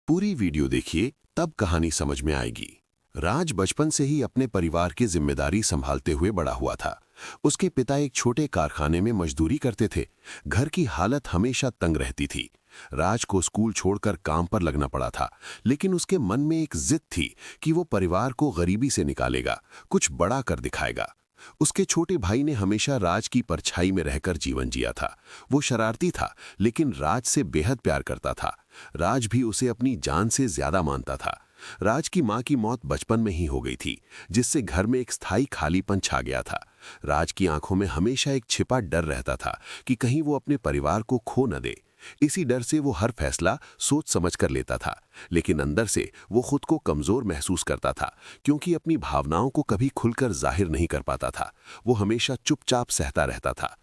पूरी वीडियो देखिए, तब कहानी समझ में आएगी। राज बचपन से ही अपने परिवार की जिम्मेदारी संभालते हुए बड़ा हुआ था। उसके पिता एक छोटे कारखाने में मजदूरी करते थे। घर की हालत हमेशा तंग रहती थी। राज को स्कूल छोड़कर काम पर लगना पड़ा था, लेकिन उसके मन में एक जिद थी कि वो परिवार को गरीबी से निकालेगा, कुछ बड़ा कर दिखाएगा। उसके छोटे भाई ने हमेशा राज की परछाई में रहकर जीवन जिया था। वो शरारती था, लेकिन राज से बेहद प्यार करता था। राज भी उसे अपनी जान से ज्यादा मानता था। राज की मां की मौत बचपन में ही हो गई थी, जिससे घर में एक स्थायी खालीपन छा गया था। राज की आंखों में हमेशा एक छिपा डर रहता था कि कहीं वो अपने परिवार को खो न दे। इसी डर से वो हर फैसला सोच समझ कर लेता था, लेकिन अंदर से वो खुद को कमजोर महसूस करता था, क्योंकि अपनी भावनाओं को कभी खुलकर जाहिर नहीं कर पाता था। वो हमेशा चुपचाप सहता रहता था।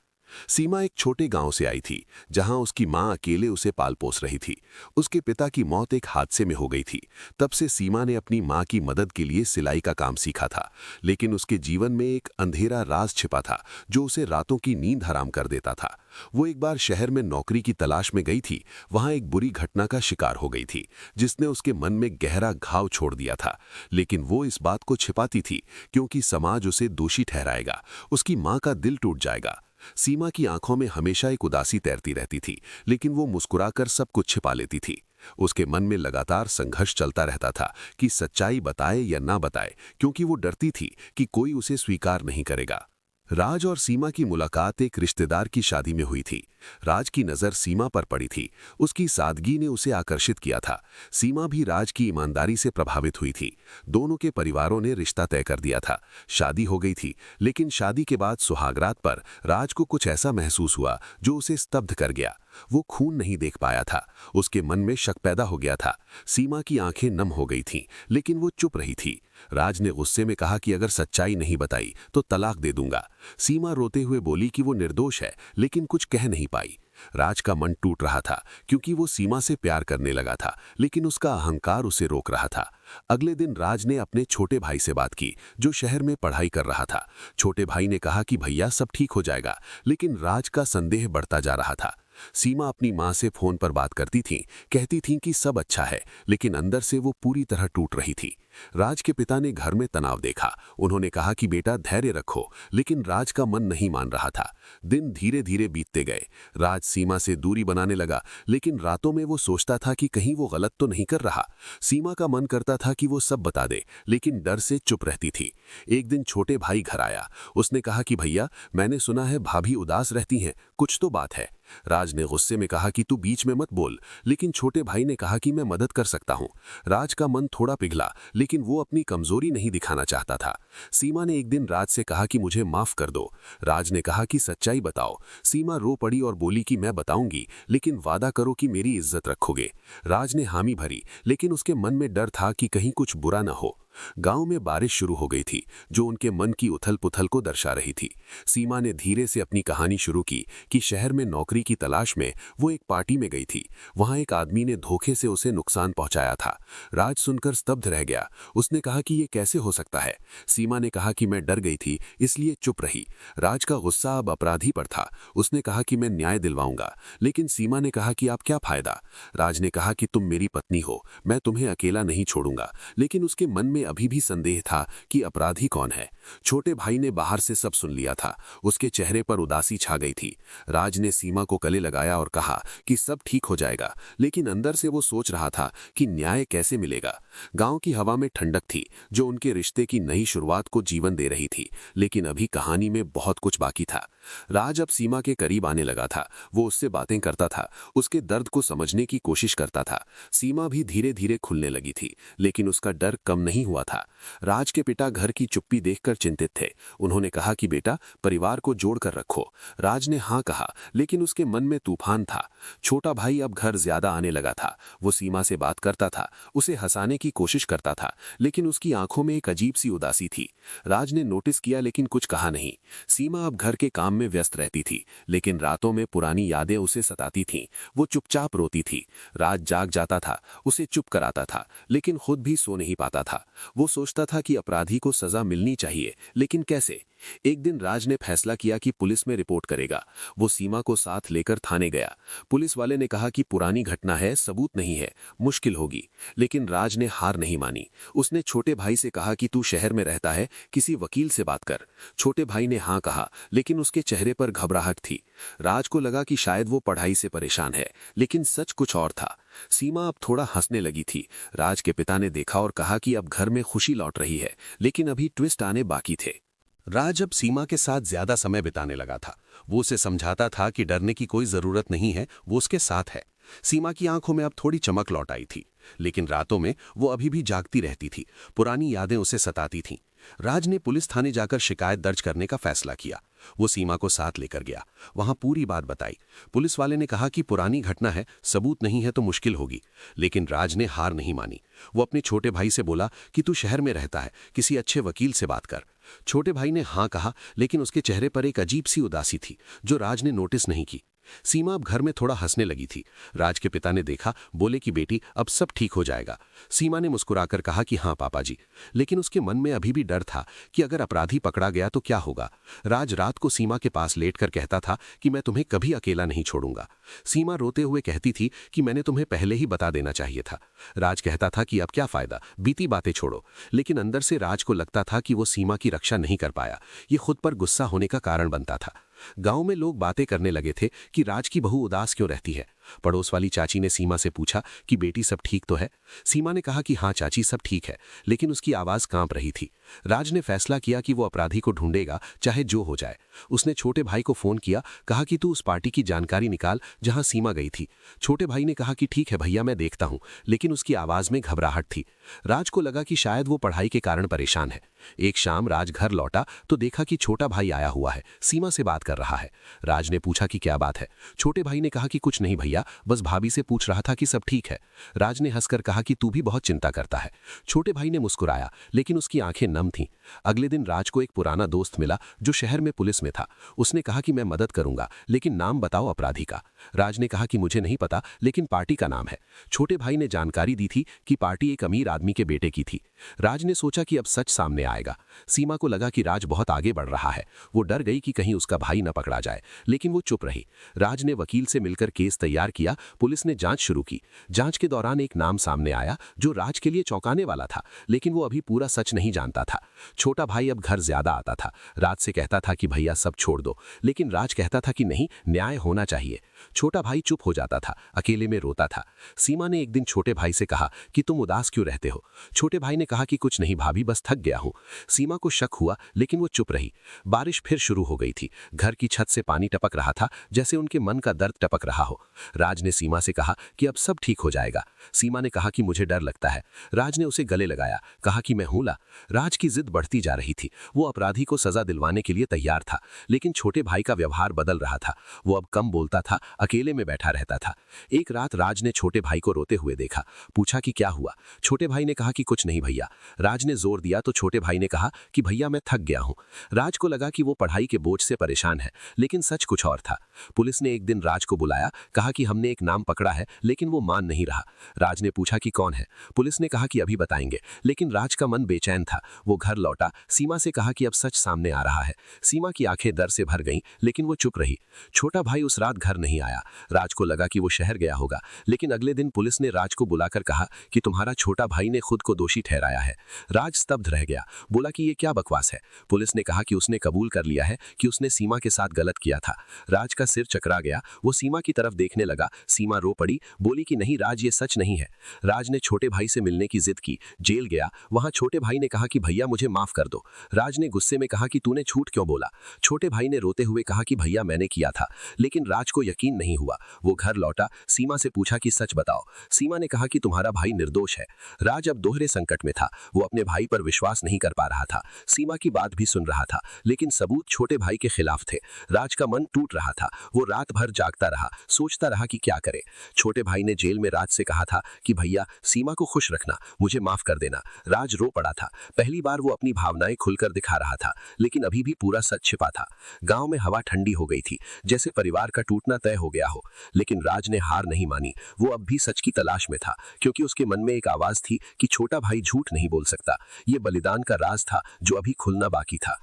सीमा एक छोटे गांव से आई थी, जहां उसकी मां अकेले उसे पाल पोस रही थी। उसके पिता की मौत एक हादसे में हो गई थी। तब से सीमा ने अपनी मां की मदद के लिए सिलाई का काम सीखा था, लेकिन उसके जीवन में एक अंधेरा राज छिपा था, जो उसे रातों की नींद हराम कर देता था। वो एक बार शहर में नौकरी की तलाश में गई थी। वहां एक बुरी घटना का शिकार हो गई थी, जिसने उसके मन में गहरा घाव छोड़ दिया था। लेकिन वो इस बात को छिपाती थी, क्योंकि समाज उसे दोषी ठहराएगा, उसकी मां का दिल टूट जाएगा। सीमा की आंखों में हमेशा एक उदासी तैरती रहती थी, लेकिन वो मुस्कुराकर सब कुछ छिपा लेती थी। उसके मन में लगातार संघर्ष चलता रहता था कि सच्चाई बताए या ना बताए, क्योंकि वो डरती थी कि कोई उसे स्वीकार नहीं करेगा। राज और सीमा की मुलाकात एक रिश्तेदार की शादी में हुई थी। राज की नज़र सीमा पर पड़ी थी। उसकी सादगी ने उसे आकर्षित किया था। सीमा भी राज की ईमानदारी से प्रभावित हुई थी। दोनों के परिवारों ने रिश्ता तय कर दिया था। शादी हो गई थी, लेकिन शादी के बाद सुहागरात पर राज को कुछ ऐसा महसूस हुआ जो उसे स्तब्ध कर गया। वो खून नहीं देख पाया था। उसके मन में शक पैदा हो गया था। सीमा की आंखें नम हो गई थीं, लेकिन वो चुप रही थी। राज ने गुस्से में कहा कि अगर सच्चाई नहीं बताई तो तलाक दे दूंगा। सीमा रोते हुए बोली कि वो निर्दोष है, लेकिन कुछ कह नहीं पाई। राज का मन टूट रहा था, क्योंकि वो सीमा से प्यार करने लगा था, लेकिन उसका अहंकार उसे रोक रहा था। अगले दिन राज ने अपने छोटे भाई से बात की, जो शहर में पढ़ाई कर रहा था। छोटे भाई ने कहा कि भैया सब ठीक हो जाएगा, लेकिन राज का संदेह बढ़ता जा रहा था। सीमा अपनी मां से फोन पर बात करती थी, कहती थी कि सब अच्छा है, लेकिन अंदर से वो पूरी तरह टूट रही थी। राज के पिता ने घर में तनाव देखा। उन्होंने कहा कि बेटा धैर्य रखो, लेकिन राज का मन नहीं मान रहा था। दिन धीरे धीरे बीतते गए। राज सीमा से दूरी बनाने लगा, लेकिन रातों में वो सोचता था कि कहीं वो गलत तो नहीं कर रहा। सीमा का मन करता था कि वो सब बता दे, लेकिन डर से चुप रहती थी। एक दिन छोटे भाई घर आया। उसने कहा कि भैया, मैंने सुना है भाभी उदास रहती हैं, कुछ तो बात है। राज ने गुस्से में कहा कि तू बीच में मत बोल, लेकिन छोटे भाई ने कहा कि मैं मदद कर सकता हूं। राज का मन थोड़ा पिघला, लेकिन वो अपनी कमजोरी नहीं दिखाना चाहता था। सीमा ने एक दिन राज से कहा कि मुझे माफ कर दो। राज ने कहा कि सच्चाई बताओ। सीमा रो पड़ी और बोली कि मैं बताऊंगी, लेकिन वादा करो कि मेरी इज्जत रखोगे। राज ने हामी भरी, लेकिन उसके मन में डर था कि कहीं कुछ बुरा न हो। गांव में बारिश शुरू हो गई थी, जो उनके मन की उथल पुथल को दर्शा रही थी। सीमा ने धीरे से अपनी कहानी शुरू की कि शहर में नौकरी की तलाश में वो एक पार्टी में गई थी। वहां एक आदमी ने धोखे से उसे नुकसान पहुंचाया था। राज सुनकर स्तब्ध रह गया। उसने कहा कि ये कैसे हो सकता है। सीमा ने कहा कि मैं डर गई थी, इसलिए चुप रही। राज का गुस्सा अब अपराधी पर था। उसने कहा कि मैं न्याय दिलवाऊंगा, लेकिन सीमा ने कहा कि आप क्या फायदा। राज ने कहा कि तुम मेरी पत्नी हो, मैं तुम्हें अकेला नहीं छोड़ूंगा, लेकिन उसके मन में अभी भी संदेह था कि अपराधी कौन है। छोटे भाई ने बाहर से सब सुन लिया था। उसके चेहरे पर उदासी छा गई थी। राज ने सीमा को गले लगाया और कहा कि सब ठीक हो जाएगा, लेकिन अंदर से वो सोच रहा था कि न्याय कैसे मिलेगा। गांव की हवा में ठंडक थी, जो उनके रिश्ते की नई शुरुआत को जीवन दे रही थी, लेकिन अभी कहानी में बहुत कुछ बाकी था। राज अब सीमा के करीब आने लगा था। वो उससे बातें करता था, उसके दर्द को समझने की कोशिश करता था। सीमा भी धीरे धीरे खुलने लगी थी, लेकिन उसका डर कम नहीं हुआ था। राज के पिता घर की चुप्पी देखकर चिंतित थे। उन्होंने कहा कि बेटा, परिवार को जोड़कर रखो। राज ने हाँ कहा, लेकिन उसके मन में तूफान था। छोटा भाई अब घर ज्यादा आने लगा था। वो सीमा से बात करता था, उसे हंसाने की कोशिश करता था, लेकिन उसकी आंखों में एक अजीब सी उदासी थी। राज ने नोटिस किया, लेकिन कुछ कहा नहीं। सीमा अब घर के काम में व्यस्त रहती थी, लेकिन रातों में पुरानी यादें उसे सताती थीं। वो चुपचाप रोती थी। राज जाग जाता था, उसे चुप कराता था, लेकिन खुद भी सो नहीं पाता था। वो सोचता था कि अपराधी को सजा मिलनी चाहिए, लेकिन कैसे? एक दिन राज ने फैसला किया कि पुलिस में रिपोर्ट करेगा। वो सीमा को साथ लेकर थाने गया। पुलिस वाले ने कहा कि पुरानी घटना है, सबूत नहीं है, मुश्किल होगी। लेकिन राज ने हार नहीं मानी। उसने छोटे भाई से कहा कि तू शहर में रहता है, किसी वकील से बात कर। छोटे भाई ने हाँ कहा, लेकिन उसके चेहरे पर घबराहट थी। राज को लगा कि शायद वो पढ़ाई से परेशान है, लेकिन सच कुछ और था। सीमा अब थोड़ा हंसने लगी थी। राज के पिता ने देखा और कहा कि अब घर में खुशी लौट रही है, लेकिन अभी ट्विस्ट आने बाकी थे। राज अब सीमा के साथ ज्यादा समय बिताने लगा था। वो उसे समझाता था कि डरने की कोई जरूरत नहीं है, वो उसके साथ है। सीमा की आंखों में अब थोड़ी चमक लौट आई थी, लेकिन रातों में वो अभी भी जागती रहती थी। पुरानी यादें उसे सताती थीं। राज ने पुलिस थाने जाकर शिकायत दर्ज करने का फैसला किया। वो सीमा को साथ लेकर गया, वहां पूरी बात बताई। पुलिस वाले ने कहा कि पुरानी घटना है, सबूत नहीं है तो मुश्किल होगी। लेकिन राज ने हार नहीं मानी। वो अपने छोटे भाई से बोला कि तू शहर में रहता है, किसी अच्छे वकील से बात कर। छोटे भाई ने हाँ कहा, लेकिन उसके चेहरे पर एक अजीब सी उदासी थी जो राज ने नोटिस नहीं की। सीमा अब घर में थोड़ा हंसने लगी थी। राज के पिता ने देखा, बोले कि बेटी अब सब ठीक हो जाएगा। सीमा ने मुस्कुराकर कहा कि हाँ पापा जी, लेकिन उसके मन में अभी भी डर था कि अगर अपराधी पकड़ा गया तो क्या होगा। राज रात को सीमा के पास लेटकर कहता था कि मैं तुम्हें कभी अकेला नहीं छोड़ूंगा। सीमा रोते हुए कहती थी कि मैंने तुम्हें पहले ही बता देना चाहिए था। राज कहता था कि अब क्या फायदा, बीती बातें छोड़ो। लेकिन अंदर से राज को लगता था कि वो सीमा की रक्षा नहीं कर पाया। ये खुद पर गुस्सा होने का कारण बनता था। गांव में लोग बातें करने लगे थे कि राज की बहू उदास क्यों रहती है। पड़ोस वाली चाची ने सीमा से पूछा कि बेटी सब ठीक तो है। सीमा ने कहा कि हाँ चाची सब ठीक है, लेकिन उसकी आवाज कांप रही थी। राज ने फैसला किया कि वो अपराधी को ढूंढेगा, चाहे जो हो जाए। उसने छोटे भाई को फोन किया, कहा कि तू उस पार्टी की जानकारी निकाल जहां सीमा गई थी। छोटे भाई ने कहा कि ठीक है भैया, मैं देखता हूं, लेकिन उसकी आवाज में घबराहट थी। राज को लगा कि शायद वो पढ़ाई के कारण परेशान है। एक शाम राज घर लौटा तो देखा कि छोटा भाई आया हुआ है, सीमा से बात कर रहा है। राज ने पूछा कि क्या बात है। छोटे भाई ने कहा कि कुछ नहीं भैया, बस भाभी से पूछ रहा था कि सब ठीक है। राज ने हंसकर कहा कि तू भी बहुत चिंता करता है। छोटे भाई ने मुस्कुराया, लेकिन उसकी आंखें नम थीं। अगले दिन राज को एक पुराना दोस्त मिला जो शहर में पुलिस में था। उसने कहा कि मैं मदद करूंगा, लेकिन नाम बताओ अपराधी का। राज ने कहा कि मुझे नहीं पता, लेकिन पार्टी का नाम है। छोटे भाई ने जानकारी दी थी कि पार्टी एक अमीर आदमी के बेटे की थी। राज ने सोचा कि अब सच सामने आएगा। सीमा को लगा कि राज बहुत आगे बढ़ रहा है। वो डर गई कि कहीं उसका भाई न पकड़ा जाए, लेकिन वो चुप रही। राज ने वकील से मिलकर केस तैयार किया। पुलिस ने जांच शुरू की। जांच के दौरान एक नाम सामने आया जो राज के लिए चौंकाने वाला था, लेकिन वो अभी पूरा सच नहीं जानता था। छोटा भाई अब घर ज्यादा आता था। राज से कहता था कि भैया सब छोड़ दो, लेकिन राज कहता था कि नहीं, न्याय होना चाहिए। छोटा भाई चुप हो जाता था, अकेले में रोता था। सीमा ने एक दिन छोटे भाई से कहा कि तुम उदास क्यों रहते हो। छोटे भाई ने कहा कि कुछ नहीं भाभी, बस थक गया हूं। सीमा को शक हुआ, लेकिन वो चुप रही। बारिश फिर शुरू हो गई थी। घर की छत से पानी टपक रहा था, जैसे उनके मन का दर्द टपक रहा हो। राज ने सीमा से कहा कि अब सब ठीक हो जाएगा। सीमा ने कहा कि मुझे डर लगता है। राज ने उसे गले लगाया, कहा कि मैं हूं ला। राज की जिद बढ़ती जा रही थी। वो अपराधी को सजा दिलवाने के लिए तैयार था, लेकिन छोटे भाई का व्यवहार बदल रहा था। वो अब कम बोलता था, अकेले में बैठा रहता था। एक रात राज ने छोटे भाई को रोते हुए देखा। पूछा कि क्या हुआ। छोटे भाई ने कहा कि कुछ नहीं भैया। राज ने जोर दिया तो छोटे भाई ने कहा कि भैया मैं थक गया हूं। राज को लगा कि वो पढ़ाई के बोझ से परेशान है, लेकिन सच कुछ और था। पुलिस ने एक दिन राज को बुलाया, कहा कि हमने एक नाम पकड़ा है, लेकिन वो मान नहीं रहा। राज ने पूछा कि कौन है। पुलिस ने कहा कि अभी बताएंगे, लेकिन राज का मन बेचैन था। वो घर लौटा, सीमा से कहा कि अब सच सामने आ रहा है। सीमा की आंखें डर से भर गईं, लेकिन वो चुप रही। छोटा भाई उस रात घर नहीं आया। राज को लगा कि वो शहर गया होगा, लेकिन अगले दिन पुलिस ने राज को बुलाकर कहा कि तुम्हारा छोटा भाई ने खुद को दोषी ठहराया है। राज स्तब्ध रह गया, बोला कि ये क्या बकवास है। पुलिस ने कहा कि उसने कबूल कर लिया है कि उसने सीमा के साथ गलत किया था। राज का सिर चकरा गया, वो सीमा की तरफ देखने लगा। सीमा रो पड़ी, बोली कि नहीं राज, ये सच नहीं है। राज ने छोटे भाई से मिलने की जिद की, जेल गया। वहां छोटे भाई ने कहा कि भैया मुझे माफ कर दो। राज ने गुस्से में कहा कि तूने झूठ क्यों बोला। छोटे भाई ने रोते हुए कहा कि भैया मैंने किया था, लेकिन राज को यकीन नहीं हुआ। वो घर लौटा, सीमा से पूछा कि सच बताओ। सीमा ने कहा कि तुम्हारा भाई निर्दोष है। राज अब दोहरे संकट में था। वो अपने भाई पर विश्वास नहीं कर पा रहा था, सीमा की बात भी सुन रहा था, लेकिन सबूत छोटे भाई के खिलाफ थे। राज का मन टूट रहा था। वो रात भर जागता रहा, सोचता रहा कि क्या करे। छोटे भाई ने जेल में राज से कहा था कि भैया सीमा को खुश रखना, मुझे माफ कर देना। राज रो पड़ा था। पहली बार वो अपनी अपनी भावनाएं खुलकर दिखा रहा था, लेकिन अभी भी पूरा सच छिपा था। गांव में हवा ठंडी हो गई थी, जैसे परिवार का टूटना तय हो गया हो। लेकिन राज ने हार नहीं मानी। वो अब भी सच की तलाश में था, क्योंकि उसके मन में एक आवाज थी कि छोटा भाई झूठ नहीं बोल सकता। ये बलिदान का राज था जो अभी खुलना बाकी था।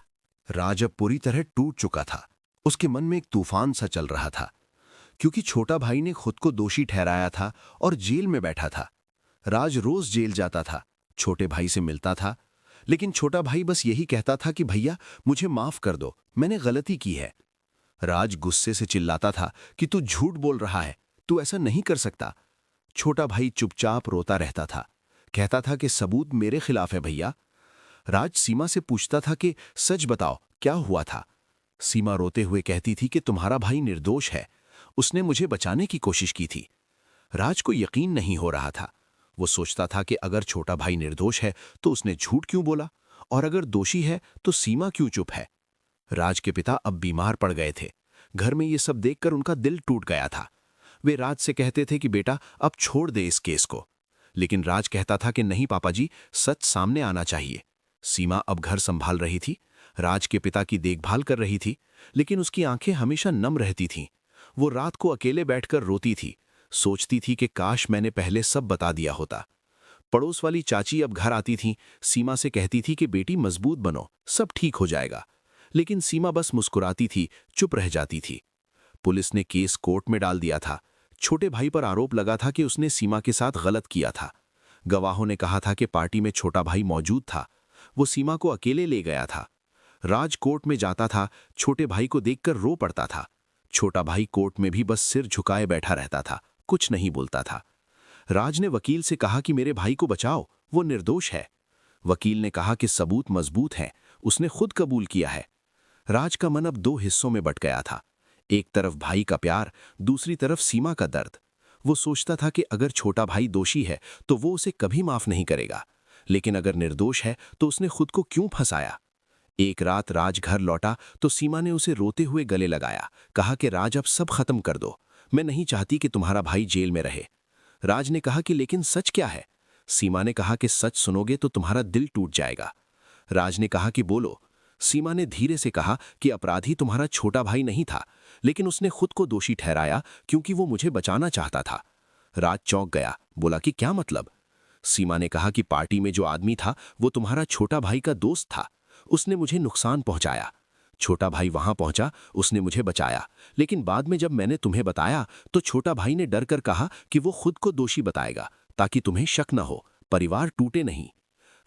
राज अब पूरी तरह टूट चुका था। उसके मन में एक तूफान सा चल रहा था, क्योंकि छोटा भाई ने खुद को दोषी ठहराया था और जेल में बैठा था। राज रोज जेल जाता था, छोटे भाई से मिलता था, लेकिन छोटा भाई बस यही कहता था कि भैया मुझे माफ कर दो, मैंने गलती की है। राज गुस्से से चिल्लाता था कि तू झूठ बोल रहा है, तू ऐसा नहीं कर सकता। छोटा भाई चुपचाप रोता रहता था, कहता था कि सबूत मेरे खिलाफ है भैया। राज सीमा से पूछता था कि सच बताओ क्या हुआ था। सीमा रोते हुए कहती थी कि तुम्हारा भाई निर्दोष है, उसने मुझे बचाने की कोशिश की थी। राज को यकीन नहीं हो रहा था। वो सोचता था कि अगर छोटा भाई निर्दोष है तो उसने झूठ क्यों बोला, और अगर दोषी है तो सीमा क्यों चुप है। राज के पिता अब बीमार पड़ गए थे। घर में ये सब देखकर उनका दिल टूट गया था। वे राज से कहते थे कि बेटा अब छोड़ दे इस केस को, लेकिन राज कहता था कि नहीं पापा जी, सच सामने आना चाहिए। सीमा अब घर संभाल रही थी, राज के पिता की देखभाल कर रही थी, लेकिन उसकी आंखें हमेशा नम रहती थीं। वो रात को अकेले बैठकर रोती थी, सोचती थी कि काश मैंने पहले सब बता दिया होता। पड़ोस वाली चाची अब घर आती थीं, सीमा से कहती थी कि बेटी मजबूत बनो, सब ठीक हो जाएगा। लेकिन सीमा बस मुस्कुराती थी, चुप रह जाती थी। पुलिस ने केस कोर्ट में डाल दिया था। छोटे भाई पर आरोप लगा था कि उसने सीमा के साथ गलत किया था। गवाहों ने कहा था कि पार्टी में छोटा भाई मौजूद था, वो सीमा को अकेले ले गया था। राज कोर्ट में जाता था, छोटे भाई को देखकर रो पड़ता था। छोटा भाई कोर्ट में भी बस सिर झुकाए बैठा रहता था, कुछ नहीं बोलता था। राज ने वकील से कहा कि मेरे भाई को बचाओ, वो निर्दोष है। वकील ने कहा कि सबूत मजबूत हैं, उसने खुद कबूल किया है। राज का मन अब दो हिस्सों में बंट गया था, एक तरफ भाई का प्यार, दूसरी तरफ सीमा का दर्द। वो सोचता था कि अगर छोटा भाई दोषी है तो वो उसे कभी माफ नहीं करेगा, लेकिन अगर निर्दोष है तो उसने खुद को क्यों फंसाया। एक रात राज घर लौटा तो सीमा ने उसे रोते हुए गले लगाया, कहा कि राज अब सब खत्म कर दो, मैं नहीं चाहती कि तुम्हारा भाई जेल में रहे। राज ने कहा कि लेकिन सच क्या है। सीमा ने कहा कि सच सुनोगे तो तुम्हारा दिल टूट जाएगा। राज ने कहा कि बोलो। सीमा ने धीरे से कहा कि अपराधी तुम्हारा छोटा भाई नहीं था, लेकिन उसने खुद को दोषी ठहराया क्योंकि वो मुझे बचाना चाहता था। राज चौंक गया, बोला कि क्या मतलब। सीमा ने कहा कि पार्टी में जो आदमी था वो तुम्हारा छोटा भाई का दोस्त था, उसने मुझे नुकसान पहुंचाया। छोटा भाई वहां पहुंचा, उसने मुझे बचाया, लेकिन बाद में जब मैंने तुम्हें बताया तो छोटा भाई ने डर कर कहा कि वो खुद को दोषी बताएगा ताकि तुम्हें शक न हो, परिवार टूटे नहीं।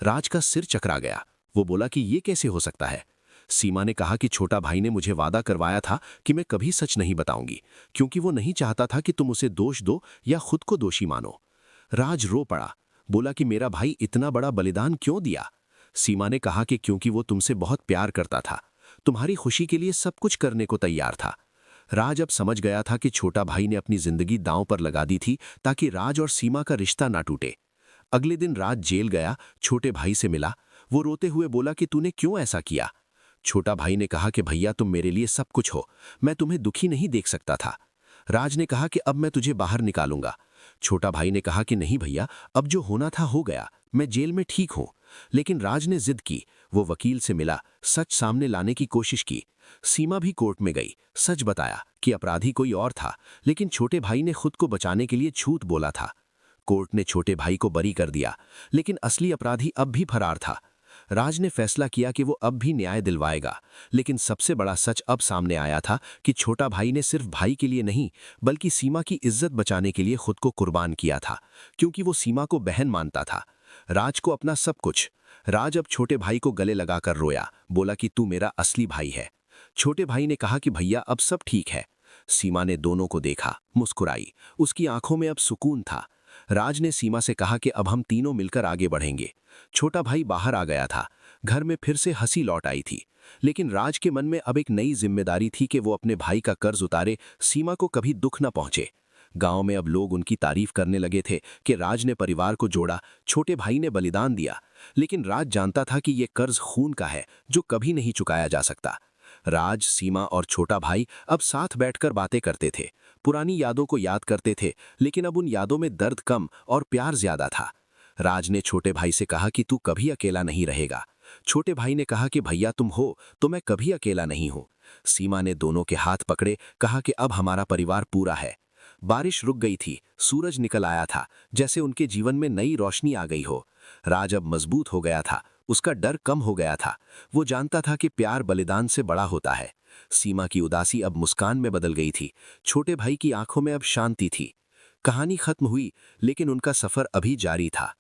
राज का सिर चकरा गया। वो बोला कि ये कैसे हो सकता है। सीमा ने कहा कि छोटा भाई ने मुझे वादा करवाया था कि मैं कभी सच नहीं बताऊंगी, क्योंकि वो नहीं चाहता था कि तुम उसे दोष दो या खुद को दोषी मानो। राज रो पड़ा, बोला कि मेरा भाई इतना बड़ा बलिदान क्यों दिया। सीमा ने कहा कि क्योंकि वो तुमसे बहुत प्यार करता था, तुम्हारी खुशी के लिए सब कुछ करने को तैयार था। राज अब समझ गया था कि छोटा भाई ने अपनी जिंदगी दांव पर लगा दी थी ताकि राज और सीमा का रिश्ता ना टूटे। अगले दिन राज जेल गया, छोटे भाई से मिला। वो रोते हुए बोला कि तूने क्यों ऐसा किया। छोटा भाई ने कहा कि भैया तुम मेरे लिए सब कुछ हो, मैं तुम्हें दुखी नहीं देख सकता था। राज ने कहा कि अब मैं तुझे बाहर निकालूंगा। छोटा भाई ने कहा कि नहीं भैया, अब जो होना था हो गया, मैं जेल में ठीक हूं। लेकिन राज ने जिद की। वो वकील से मिला, सच सामने लाने की कोशिश की। सीमा भी कोर्ट में गई, सच बताया कि अपराधी कोई और था, लेकिन छोटे भाई ने खुद को बचाने के लिए झूठ बोला था। कोर्ट ने छोटे भाई को बरी कर दिया, लेकिन असली अपराधी अब भी फरार था। राज ने फैसला किया कि वो अब भी न्याय दिलवाएगा, लेकिन सबसे बड़ा सच अब सामने आया था कि छोटा भाई ने सिर्फ भाई के लिए नहीं, बल्कि सीमा की इज्जत बचाने के लिए खुद को कुर्बान किया था, क्योंकि वो सीमा को बहन मानता था, राज को अपना सब कुछ। राज अब छोटे भाई को गले लगाकर रोया, बोला कि तू मेरा असली भाई है। छोटे भाई ने कहा कि भैया अब सब ठीक है। सीमा ने दोनों को देखा, मुस्कुराई, उसकी आंखों में अब सुकून था। राज ने सीमा से कहा कि अब हम तीनों मिलकर आगे बढ़ेंगे। छोटा भाई बाहर आ गया था, घर में फिर से हंसी लौट आई थी, लेकिन राज के मन में अब एक नई जिम्मेदारी थी कि वो अपने भाई का कर्ज उतारे, सीमा को कभी दुख न पहुंचे। गांव में अब लोग उनकी तारीफ करने लगे थे कि राज ने परिवार को जोड़ा, छोटे भाई ने बलिदान दिया, लेकिन राज जानता था कि यह कर्ज खून का है जो कभी नहीं चुकाया जा सकता। राज, सीमा और छोटा भाई अब साथ बैठकर बातें करते थे, पुरानी यादों को याद करते थे, लेकिन अब उन यादों में दर्द कम और प्यार ज्यादा था। राज ने छोटे भाई से कहा कि तू कभी अकेला नहीं रहेगा, छोटे भाई ने कहा कि भैया तुम हो तो मैं कभी अकेला नहीं हूं। सीमा ने दोनों के हाथ पकड़े, कहा कि अब हमारा परिवार पूरा है। बारिश रुक गई थी, सूरज निकल आया था, जैसे उनके जीवन में नई रोशनी आ गई हो। राज अब मजबूत हो गया था, उसका डर कम हो गया था। वो जानता था कि प्यार बलिदान से बड़ा होता है। सीमा की उदासी अब मुस्कान में बदल गई थी, छोटे भाई की आंखों में अब शांति थी। कहानी खत्म हुई, लेकिन उनका सफर अभी जारी था।